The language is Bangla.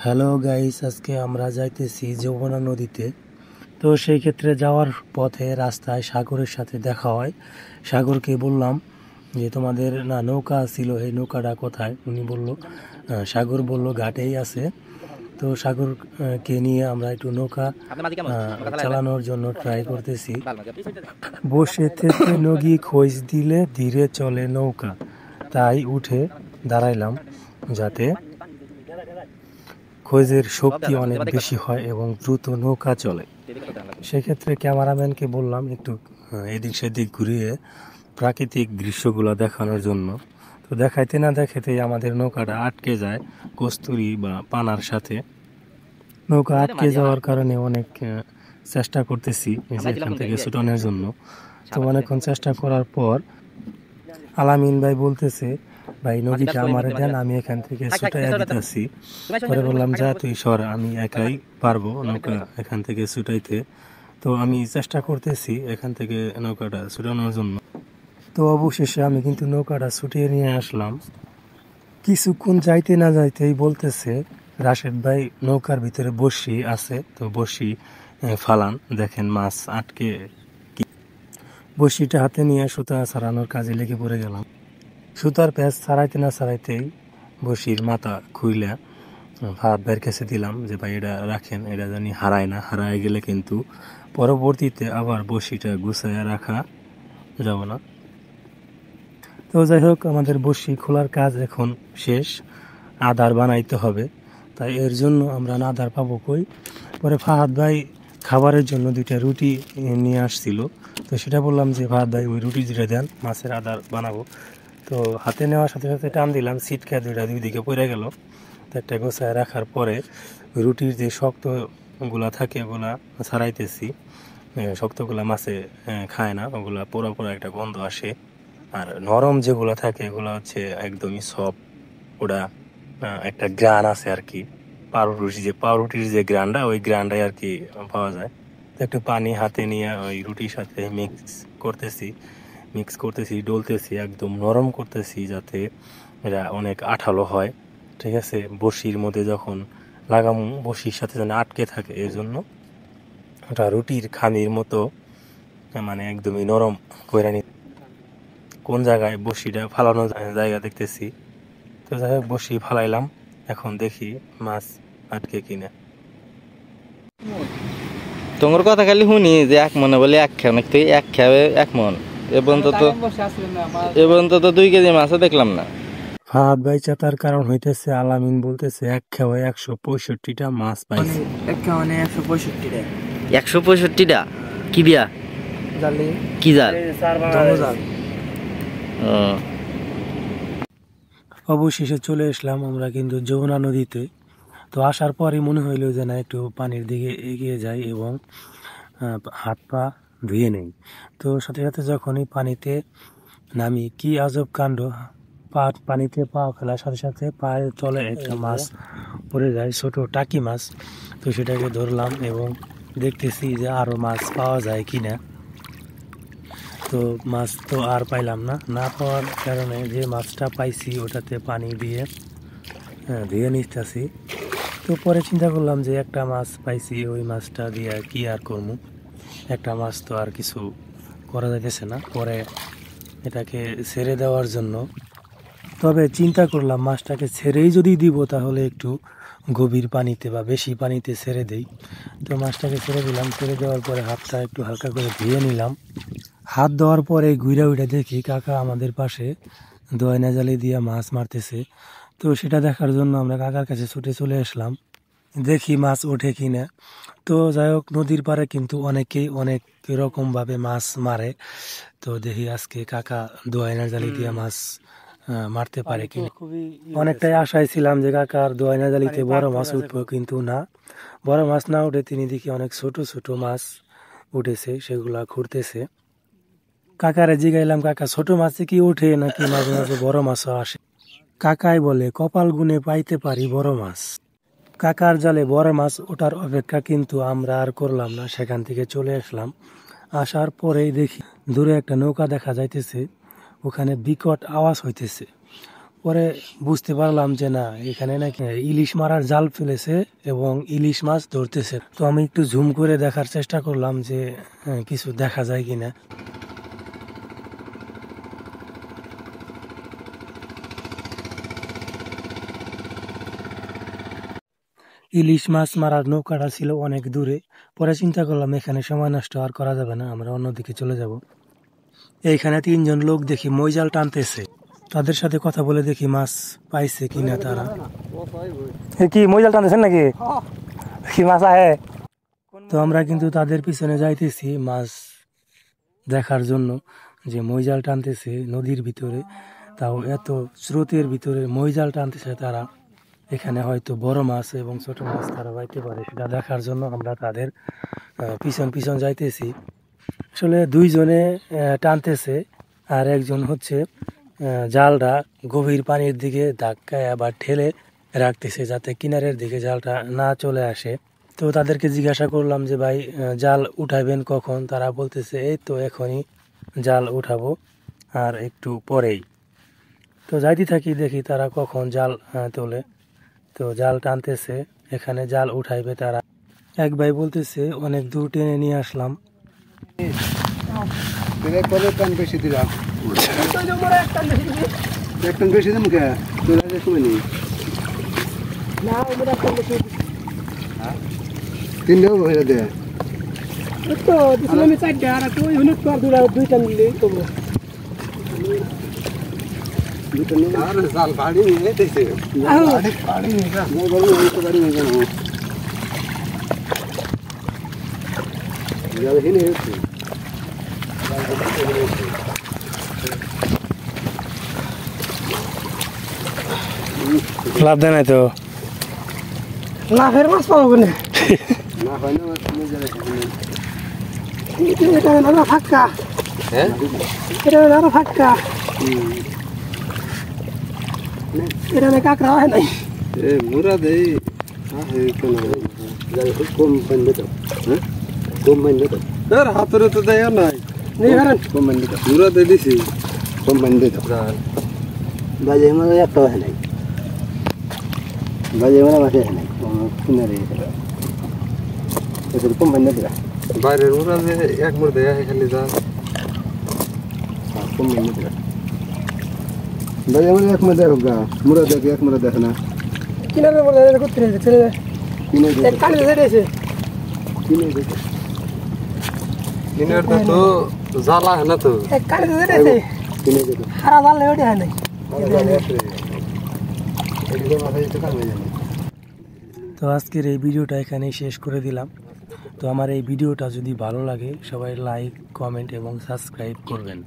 হ্যালো গাইস, আজকে আমরা যাইতেছি যমুনা নদীতে। তো সেই ক্ষেত্রে যাওয়ার পথে রাস্তায় সাগরের সাথে দেখা হয়। সাগরকে বললাম যে তোমাদের না নৌকা ছিল, এই নৌকাটা কোথায়? উনি বলল, সাগর বলল ঘাটেই আছে। তো সাগরকে নিয়ে আমরা একটু নৌকা চালানোর জন্য ট্রাই করতেছি। বসে থেকে নদী খোঁজ দিলে ধীরে চলে নৌকা, তাই উঠে দাঁড়াইলাম যাতে খোঁজের শক্তি অনেক বেশি হয় এবং দ্রুত নৌকা চলে। সেক্ষেত্রে ক্যামেরাম্যানকে বললাম একটু এদিক সেদিক ঘুরিয়ে প্রাকৃতিক দৃশ্যগুলো দেখানোর জন্য। তো দেখাইতে না দেখাইতেই আমাদের নৌকাটা আটকে যায় কস্তুরি বা পানার সাথে। নৌকা আটকে যাওয়ার কারণে অনেক চেষ্টা করতেছি এখান থেকে ছুটানোর জন্য। তো অনেকক্ষণ চেষ্টা করার পর আলামিন ভাই বলতেছে, ভাই নদীটা আমারে দেন, আমি এখান থেকে ছুটাইয়া দিতেছি। পরে বললাম, যা তুই সর, আমি একাই পারবো নৌকা এখান থেকে ছুটাইতে। তো আমি চেষ্টা করতেছি এখান থেকে নৌকাটা ছুটানোর জন্য। তো অবশেষে আমি কিন্তু নৌকাটা ছুটিয়ে নিয়ে আসলাম। কিছুক্ষণ যাইতে না যাইতেই বলতেছে, রাশেদ ভাই নৌকার ভিতরে বড়শি আছে, তো বড়শি ফালান, দেখেন মাছ আটকে। বড়শিটা হাতে নিয়ে সুতা ছাড়ানোর কাজে লেগে পড়ে গেলাম। সুতার প্যাঁচ ছাড়াইতে না ছাড়াইতেই বড়শির মাথা খুইলা ভাত বের কাছে দিলাম যে ভাই এটা রাখেন, এটা জানি হারায় না, হারায় গেলে কিন্তু পরবর্তীতে আবার বড়শিটা গুছাইয়া রাখা যাব না। তো যাই হোক, আমাদের বড়শি খোলার কাজ এখন শেষ, আধার বানাইতে হবে। তাই এর জন্য আমরা আধার পাবো কই? পরে ফাহাদ ভাই খাবারের জন্য 2টা রুটি নিয়ে আসছিল। তো সেটা বললাম যে ফাহাদ ভাই ওই রুটি 2টা দেন, মাছের আধার বানাবো। তো হাতে নেওয়ার সাথে সাথে টান দিলাম, ছিটকা 2টা 2 দিকে পড়ে গেল। তো একটা গোছায় রাখার পরে রুটির যে শক্তগুলা থাকে ওগুলা ছাড়াইতেছি। শক্তগুলা মাছে খায় না, ওগুলা পোড়া পোড়া একটা গন্ধ আসে। আর নরম যেগুলো থাকে এগুলো হচ্ছে একদমই সফট, ওটা একটা গ্রান আছে আর কি। পাউরুটির যে গ্রানটা, ওই গ্রানটাই আর কি পাওয়া যায়। তো একটু পানি হাতে নিয়ে ওই রুটির সাথে মিক্স করতেছি, ডলতেছি, একদম নরম করতেছি যাতে এটা অনেক আঠালো হয়। ঠিক আছে, বড়শির মধ্যে যখন লাগামু বড়শির সাথে যেন আটকে থাকে, এর জন্য ওটা রুটির খামির মতো মানে একদমই নরম করে নি। কোন জায়গায় বড়শিটা ফালানো জায়গা দেখতেছি। তো যাই হোক, বড়শি ফালাইলাম, এখন দেখি মাছ আটকে কিনা। তোমার কথা খালি শুনি যে এক মনে বলে এক খেয়ে, অনেক থেকে এক খেয়ে এক মন, এ পর্যন্ত তো 2 কেজি মাছও দেখলাম না। ফাহাদ ভাই চাতার কারণ হইতেছে, আলামিন বলতেছে এক খেয়ে 165টা মাছ পাইছে। এক খাওয়ানে 165 165টা কি দিয়া? কি জাল? অবশেষে চলে আসলাম আমরা কিন্তু যমুনা নদীতে। তো আসার পরই মনে হইলো যে না, একটু পানির দিকে এগিয়ে যাই এবং হাত পা ধুয়ে নেই। তো সাথে সাথে যখনই পানিতে নামি, কি আজব কাণ্ড, পানিতে পা ফেলার সাথে সাথে পায়ের তলে একটা মাছ পড়ে যায়, ছোট টাকি মাছ। তো সেটাকে ধরলাম এবং দেখতেছি যে আরো মাছ পাওয়া যায় কিনা। তো মাছ তো আর পাইলাম না, না পাওয়ার কারণে যে মাছটা পাইছি ওটাতে পানি দিয়ে ধুয়ে নিতেছি। তো পরে চিন্তা করলাম যে একটা মাছ পাইছি, ওই মাছটা দিয়ে কি আর করবো, একটা মাছ তো আর কিছু করা যাইতেছে না। পরে এটাকে ছেড়ে দেওয়ার জন্য, তবে চিন্তা করলাম মাছটাকে ছেড়েই যদি দিব তাহলে একটু গভীর পানিতে বা বেশি পানিতে ছেড়ে দেই। তো মাছটাকে ছেড়ে দিলাম, ছেড়ে দেওয়ার পরে হাতটা একটু হালকা করে ধুয়ে নিলাম। হাত ধোয়ার পরে ঘুরে উঠে দেখি কাকা আমাদের পাশে দোয়না জালি দিয়ে মাছ মারতেছে। তো সেটা দেখার জন্য আমরা কাকার কাছে ছুটে চলে আসলাম, দেখি মাছ ওঠে কিনা। তো যাই হোক, নদীর পাড়ে কিন্তু অনেকেই অনেক রকম ভাবে মাছ মারে। তো দেখি আজকে কাকা দোয়না জালি দিয়ে মাছ মারতে পারে কিনা। অনেকটাই আশায় ছিলাম যে কাকার দোয়না জালিতে বড় মাছ উঠবো, কিন্তু না, বড় মাছ না উঠে তিনি দেখি অনেক ছোট ছোট মাছ উঠেছে, সেগুলা ঘুরতেছে। কাকারে জিগাইলাম, কাকা ছোট মাছে কি উঠে নাকি মাঝে মাঝে বড় মাছও আসে? কাকাই বলে, কপাল গুনে পাইতে পারি বড় মাছ। কাকার জালে বড় মাছ ওঠার অপেক্ষা কিন্তু আমরা আর করলাম না, সেখান থেকে চলে আসলাম। আসার পরেই দেখি দূরে একটা নৌকা দেখা যাইতেছে, ওখানে বিকট আওয়াজ হইতেছে। পরে বুঝতে পারলাম যে না, এখানে নাকি ইলিশ মারার জাল ফেলেছে এবং ইলিশ মাছ ধরতেছে। তো আমি একটু জুম করে দেখার চেষ্টা করলাম যে কিছু দেখা যায় কিনা। ইলিশ মাছ মারার নৌকাটা ছিল অনেক দূরে। পরে চিন্তা করলাম এখানে সময় নষ্ট আর করা যাবে না, আমরা অন্যদিকে চলে যাব। এইখানে 3 জন লোক দেখি মই জাল টানতেছে। তাদের সাথে কথা বলে দেখি মাছ পাইছে কিনা তারা। কি মই জাল টানতেছেন নাকি? কি মাছ আহে? তো আমরা কিন্তু তাদের পিছনে যাইতেছি মাছ দেখার জন্য, যে মই জাল টানতেছে নদীর ভিতরে, তাও এত স্রোতের ভিতরে মই জাল টানতেছে তারা। এখানে হয়তো বড় মাছ এবং ছোট মাছ তারা পাইতে পারে, সেটা দেখার জন্য আমরা তাদের পিছন পিছন যাইতেছি। আসলে 2 জনে টানতেছে, আর একজন হচ্ছে জালটা গভীর পানির দিকে ধাক্কায় আবার ঠেলে রাখতেছে যাতে কিনারের দিকে জালটা না চলে আসে। তো তাদেরকে জিজ্ঞাসা করলাম যে ভাই জাল উঠাবেন কখন? তারা বলতেছে এই তো এখনই জাল উঠাবো, আর একটু পরেই। তো যাইতে থাকি, দেখি তারা কখন জাল তোলে। তো জাল টানতেছে, এখানে জাল উঠাইবে তারা। এক ভাই বলতেছে অনেক দূর টেনে নিয়ে আসলাম। বেশি দিলাম, একটন বেশি দিন কে তোরা সময় নেই। তিনটাও হয়ে দে তো আমি 4টা আর তুই হলো তো দুটা 2টা নিলেই তো দুটো নিয়ে আর জাল বাড়ি নিয়ে দিছে বাড়ি নিয়ে যা মই বলি ওই তো বাড়ি নিয়ে যাবো জাল হিনে হচ্ছে লাভ দেয় নাই তো, লাভের মাছ পাবো না। না হয় না তুমি যাবে এটা না ফাঁকা, হ্যাঁ এটা না ফাঁকা, এটা না কাঁকড়া হয় নাই। এ মুরা দেই হে কোন যাই কম বন্ধ তো হ্যাঁ কম বন্ধ তো এর হাতরে তো দেয় নাই নেই হারান কম বন্ধ তো মুরা দে দিছি কম বন্ধ তো বাজে মানে একটা হয় নাই বাজে মানে বাজে হয় নাই কোন রে এটা কম বন্ধ তো বাইরের মুরা দে এক মুর দেয়া খালি যা কম বন্ধ তো বাজে মানে এক মুর দেয়া হোগা মুরা দে এক মুরা দেখ না কিনারে বলে করতে রে ছেড়ে দে কিনে দে এক কানে ছেড়েছে কিনে দে কিনার তো জালা है ना তো এক কানে ছেড়েছে কিনে দে হারা জাল লেওড়ে হয় নাই। তো আজকের এই ভিডিওটা এখানেই শেষ করে দিলাম। তো আমার এই ভিডিওটা যদি ভালো লাগে সবাই লাইক, কমেন্ট এবং সাবস্ক্রাইব করবেন।